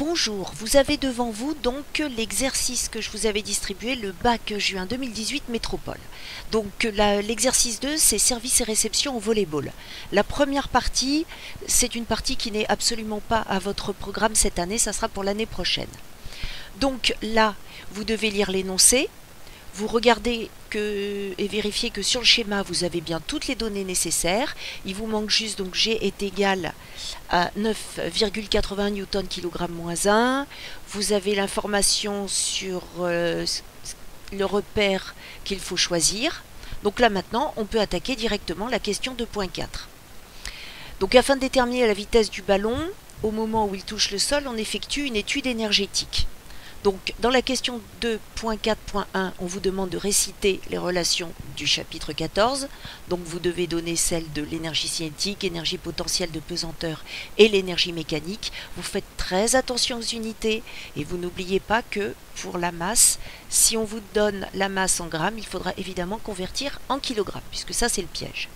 Bonjour, vous avez devant vous donc l'exercice que je vous avais distribué, le bac juin 2018 Métropole. Donc l'exercice 2, c'est service et réception au volleyball. La première partie, c'est une partie qui n'est absolument pas à votre programme cette année, ça sera pour l'année prochaine. Donc là, vous devez lire l'énoncé. Vous regardez et vérifiez que sur le schéma, vous avez bien toutes les données nécessaires. Il vous manque juste, donc G est égal à 9,80 Newton kg moins 1. Vous avez l'information sur le repère qu'il faut choisir. Donc là maintenant, on peut attaquer directement la question 2.4. Donc afin de déterminer la vitesse du ballon, au moment où il touche le sol, on effectue une étude énergétique. Donc, dans la question 2.4.1, on vous demande de réciter les relations du chapitre 14. Donc, vous devez donner celle de l'énergie cinétique, énergie potentielle de pesanteur et l'énergie mécanique. Vous faites très attention aux unités et vous n'oubliez pas que pour la masse, si on vous donne la masse en grammes, il faudra évidemment convertir en kilogrammes, puisque ça, c'est le piège.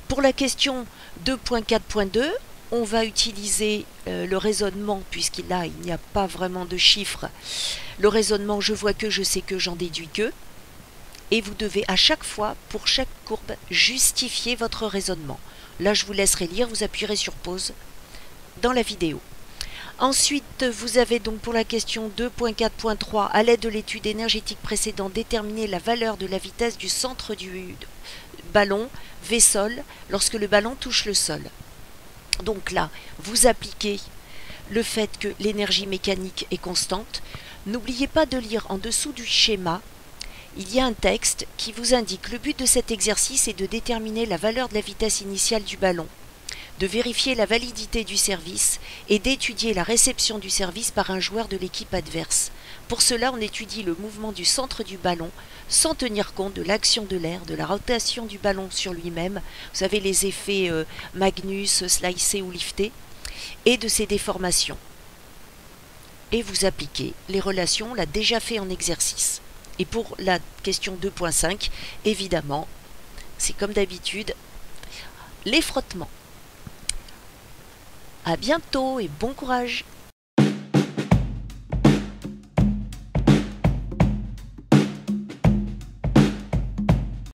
Pour la question 2.4.2, on va utiliser le raisonnement, puisqu'il n'y a pas vraiment de chiffres. Le raisonnement, je vois que, je sais que, j'en déduis que. Et vous devez à chaque fois, pour chaque courbe, justifier votre raisonnement. Là, je vous laisserai lire, vous appuierez sur pause dans la vidéo. Ensuite, vous avez donc pour la question 2.4.3, à l'aide de l'étude énergétique précédente, déterminer la valeur de la vitesse du centre du ballon V-sol lorsque le ballon touche le sol. Donc là, vous appliquez le fait que l'énergie mécanique est constante. N'oubliez pas de lire en dessous du schéma, il y a un texte qui vous indique le but de cet exercice est de déterminer la valeur de la vitesse initiale du ballon, de vérifier la validité du service et d'étudier la réception du service par un joueur de l'équipe adverse. Pour cela, on étudie le mouvement du centre du ballon sans tenir compte de l'action de l'air, de la rotation du ballon sur lui-même, vous savez les effets Magnus, slicé ou lifté, et de ses déformations. Et vous appliquez les relations, on l'a déjà fait en exercice. Et pour la question 2.5, évidemment, c'est comme d'habitude, les frottements. À bientôt et bon courage!